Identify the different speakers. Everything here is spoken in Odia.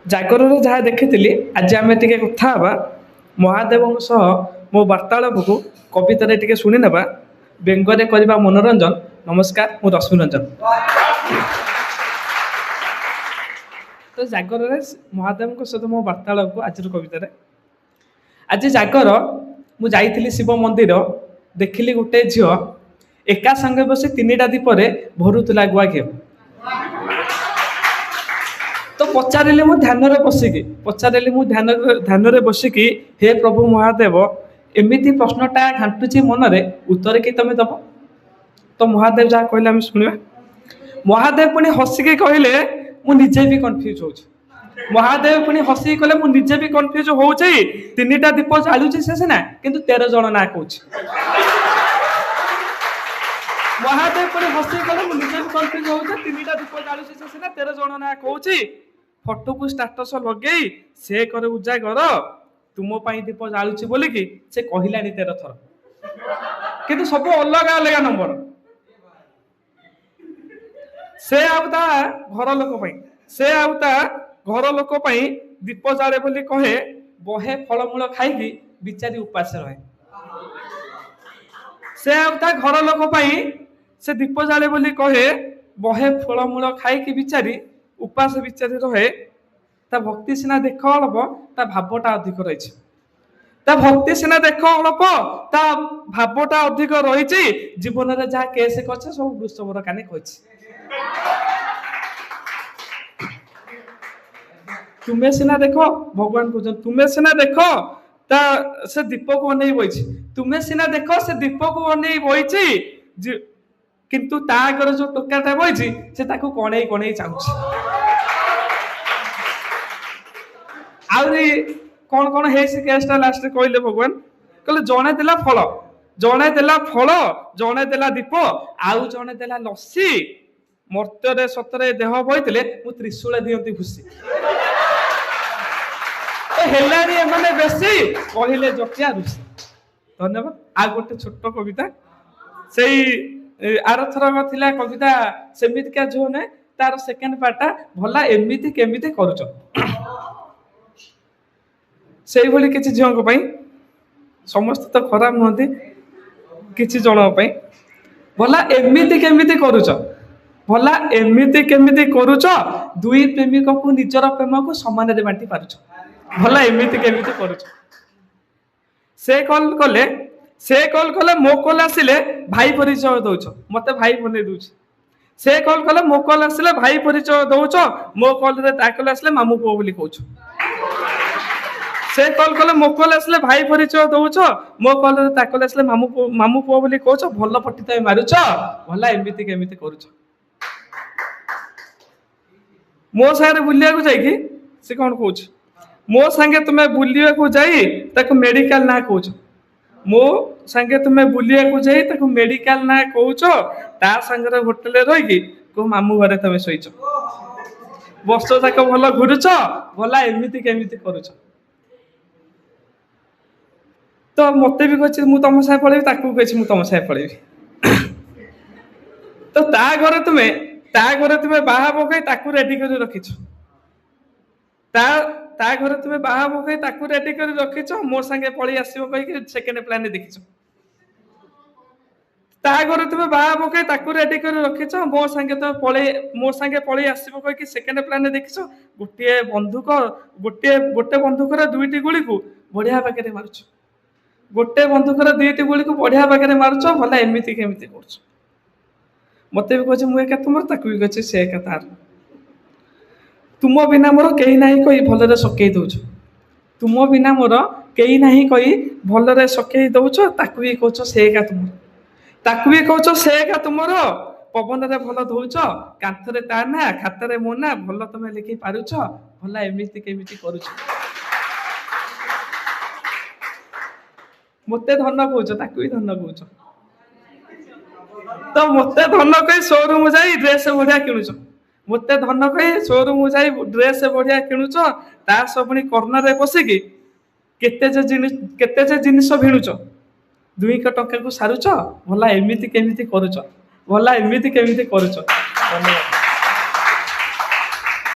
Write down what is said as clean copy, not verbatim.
Speaker 1: ଜାଗରରେ ଯାହା ଦେଖିଥିଲି ଆଜି ଆମେ ଟିକେ କଥା ହେବା ମହାଦେବଙ୍କ ସହ ମୋ ବାର୍ତ୍ତାଳାପକୁ କବିତାରେ ଟିକେ ଶୁଣି ନେବା, ବ୍ୟଙ୍ଗରେ କରିବା ମନୋରଞ୍ଜନ। ନମସ୍କାର, ମୁଁ ରଶ୍ମି ରଞ୍ଜନ। ତ ଜାଗରରେ ମହାଦେବଙ୍କ ସହିତ ମୋ ବାର୍ତ୍ତାଳାପକୁ ଆଜିର କବିତାରେ। ଆଜି ଜାଗର, ମୁଁ ଯାଇଥିଲି ଶିବ ମନ୍ଦିର, ଦେଖିଲି ଗୋଟେ ଝିଅ ଏକା ସାଙ୍ଗେ ବସି 3ଟା ଦୀପରେ ଭରୁଥିଲା ଗୁଆ ଘିଅ। ତ ପଚାରିଲି ମୁଁ ଧ୍ୟାନରେ ବସିକି, ହେ ପ୍ରଭୁ ମହାଦେବ, ଏମିତି ପ୍ରଶ୍ନଟା ଘାଣ୍ଟୁଛି ମନରେ, ଉତ୍ତର କି ତମେ ଦବ? ତ ମହାଦେବ ଯାହା କହିଲେ ଆମେ ଶୁଣିବା। ମହାଦେବ ପୁଣି ହସିକି କହିଲେ, ମୁଁ ନିଜେ ବି କନଫ୍ୟୁଜ ହଉଛି। ମହାଦେବ ପୁଣି ହସିକି କହିଲେ, ମୁଁ ନିଜେ ବି କନଫ୍ୟୁଜ ହଉଛି। 3ଟା ଦୀପ ଜାଳୁଛି ସେ ସିନା, କିନ୍ତୁ 13 ଜଣ ନାଁ କହୁଛି। ମହାଦେବ ପୁଣି ହସିକି କହିଲେ, ମୁଁ ନିଜେ ବି କନଫ୍ୟୁଜ ହଉଛି। 3ଟା ଦୀପ ଜାଳୁଛି ସେ ସିନା, 13 ଜଣ ନାଁ କହୁଛି। ଫଟୋକୁ ଷ୍ଟାଟସ ଲଗେଇ ସେ କରେ ଉଜାଗର, ତୁମ ପାଇଁ ଦୀପ ଜାଳୁଛି ବୋଲିକି ସେ କହିଲାଣି 13 ଥର, କିନ୍ତୁ ସବୁ ଅଲଗା ଅଲଗା ନମ୍ବର। ସେ ଆଉ ତା ଘର ଲୋକ ପାଇଁ ଦୀପ ଜାଳେ ବୋଲି କହେ, ବହେ ଫଳମୂଳ ଖାଇକି ବିଚାରି ଉପାସ ରହେ। ସେ ଆଉ ତା ଘର ଲୋକ ପାଇଁ ସେ ଦୀପ ଜାଳେ ବୋଲି କହେ, ବହେ ଫଳମୂଳ ଖାଇକି ବିଚାରି ଉପାସ ରହେ। ତା ଭକ୍ତି ସିନା ଦେଖ ଅଳପ, ତା ଭାବଟା ଅଧିକ ରହିଛି। ତା ଭକ୍ତି ସିନା ଦେଖ ଅଳପ, ତା ଭାବଟା ଅଧିକ ରହିଛି। ଜୀବନରେ ଯାହା କେସ କରିছে ସବୁ ବୃଷଭର କାନେ କହିଛି। ତୁମେ ସିନା ଦେଖ, ଭଗବାନ କହୁଛନ୍ତି, ତୁମେ ସିନା ଦେଖ ତା ସେ ଦୀପକୁ ଅନେଇ ବଇଛି। ତୁମେ ସିନା ଦେଖ ସେ ଦୀପକୁ ଅନେଇ ବଇଛି, କିନ୍ତୁ ତା ଆଗରେ ଯୋଉ ଟୋକାଟା ବଇଛି ସେ ତାକୁ କଣେଇ କଣେଇ ଚାହୁଁଛି। ଆହୁରି କଣ କଣ ହେଇଛି କେସଟା ଲାଷ୍ଟରେ କହିଲେ ଭଗବାନ। କହିଲେ ଜଣେ ଦେଲା ଫଳ, ଜଣେ ଦେଲା ଦୀପ, ଆଉ ଜଣେ ଦେଲା ଲସି। ମର୍ତ୍ତ୍ୟରେ ସତରେ ଦେହ ବଇଥିଲେ ମୁଁ ତ୍ରିଶୂଳ ଦିଅନ୍ତି ଘୁଷି। ହେଲାଣି ଏମାନେ ବେଶୀ, କହିଲେ ଜଟିଆ ଋଷି। ଧନ୍ୟବାଦ। ଆଉ ଗୋଟେ ଛୋଟ କବିତା, ସେଇ ଆରଥରକ ଥିଲା କବିତା ସେମିତିକା ଝିଅ ନୁହେଁ, ତାର ସେକେଣ୍ଡ ପାର୍ଟଟା ଭଲା ଏମିତି କେମିତି କରୁଛ। ସେଇଭଳି କିଛି ଝିଅଙ୍କ ପାଇଁ, ସମସ୍ତେ ତ ଖରାପ ନୁହନ୍ତି, କିଛି ଜଣଙ୍କ ପାଇଁ ଭଲା ଏମିତି କେମିତି କରୁଛ, ଭଲା ଏମିତି କେମିତି କରୁଛ, ଦୁଇ ପ୍ରେମିକକୁ ନିଜର ପ୍ରେମକୁ ସମାନରେ ବାଣ୍ଟି ପାରୁଛ। ଭଲା ଏମିତି କେମିତି କରୁଛ। ସେ କଲ କଲେ ମୋ କଲ ଆସିଲେ ଭାଇ ପରିଚୟ ଦଉଛ, ମତେ ଭାଇ ବନେଇ ଦଉଛି। ସେ କଲ କଲେ ମୋ କଲ ଆସିଲେ ଭାଇ ପରିଚୟ ଦଉଛ, ମୋ କଲରେ ତା କଲ ଆସିଲେ ମାମୁ ପୁଅ ବୋଲି କହୁଛ। ସେ କଲ କଲେ ମୋ କଲ ଆସିଲେ ଭାଇ ପରିଚୟ ଦଉଛ, ମୋ କଲରେ ତା କଲ ଆସିଲେ ମାମୁ ପୁଅ ବୋଲି କହୁଛ। ଭଲ ପଟି ତମେ ମାରୁଛ, ଭଲା ଏମିତି କେମିତି କରୁଛ। ମୋ ସାଙ୍ଗରେ ବୁଲିବାକୁ ଯାଇକି ସେ କଣ କହୁଛି, ମୋ ସାଙ୍ଗେ ତୁମେ ବୁଲିବାକୁ ଯାଇ ତାକୁ ମେଡିକାଲ ନା କହୁଛ। ମୋ ସାଙ୍ଗେ ତୁମେ ବୁଲିବାକୁ ଯାଇ ତାକୁ ମେଡିକାଲ ନା କହୁଛ, ତା ସାଙ୍ଗରେ ହୋଟେଲରେ ରହିକି କୋଉ ମାମୁଁ ଘରେ ତମେ ଶୋଇଛ। ବର୍ଷ ଯାକ ଭଲ ଘୁରୁଛ, ଭଲା ଏମିତି କେମିତି କରୁଛ। ତ ମତେ ବି କହିଛି ମୁଁ ତମ ସାଙ୍ଗେ ପଳେଇବି, ତାକୁ କହିଛି ମୁଁ ତମ ସାଙ୍ଗେ ପଳେଇବି। ତ ତା ଘରେ ତୁମେ ବାହା ପକାଇ ତାକୁ ରେଡି କରି ରଖିଛ। ତା ଘରେ ତୁମେ ବାହା ପକାଇ ତାକୁ ରେଡି କରି ରଖିଛ, ମୋ ସାଙ୍ଗେ ପଳେଇ ଆସିବ କହିକି ସେକେଣ୍ଡ ପ୍ଲାନ ଦେଖିଛ। ତା ଘରେ ତୁମେ ବାହା ପକାଇ ତାକୁ ରେଡି କରି ରଖିଛ, ମୋ ସାଙ୍ଗେ ପଳେଇ ଆସିବ କହିକି ସେକେଣ୍ଡ ପ୍ଲାନ ଦେଖିଛ। ଗୋଟେ ବନ୍ଧୁକର 2ଟି ଗୁଳିକୁ ବଢିଆ ପାଖରେ ମାରୁଛ। ଗୋଟେ ବନ୍ଧୁକର 2ଟି ଗୁଳିକୁ ବଢିଆ ପାଖରେ ମାରୁଛ, ଭଲା ଏମିତି କେମିତି କରୁଛ। ମତେ ବି କହୁଛି ମୁଁ ଏକା ତୁମର, ତାକୁ ବି କହୁଛି ସେ ଏକା ତାର। ତୁମ ବିନା ମୋର କେହି ନାହିଁ କହି ଭଲରେ ସକେଇ ଦଉଛ। ତୁମ ବିନା ମୋର କେହି ନାହିଁ କହି ଭଲରେ ସକେଇ ଦଉଛ, ତାକୁ ବି କହୁଛ ସେ ଏକା ତୁମର। ତାକୁ ବି କହୁଛ ସେ ଏକା ତୁମର। ପବନରେ ଭଲ ଧଉଛ, କାନ୍ଥରେ ତା ନା, ଖାତାରେ ମୋ ନା, ଭଲ ତମେ ଲେଖି ପାରୁଛ, ଭଲା ଏମିତି କେମିତି କରୁଛ। ମତେ ଧନ କହୁଛ, ତାକୁ ବି ଧନ କହୁଛ। ତ ମତେ ଧନ କହି ସୋରୁମ ଯାଇ ଡ୍ରେସ ବଢିଆ କିଣୁଛ। ମତେ ଧନ କହି ସୋରୁମ ଯାଇ ଡ୍ରେସ ବଢିଆ କିଣୁଛ, ତା ସହ ପୁଣି କର୍ଣ୍ଣରରେ ବସିକି କେତେ ଯେ ଜିନିଷ ଭିଣୁଛ। 2 ଟଙ୍କାକୁ ସାରୁଛ, ଭଲା ଏମିତି କେମିତି କରୁଛ। ଭଲା ଏମିତି କେମିତି କରୁଛ। ଧନ୍ୟବାଦ।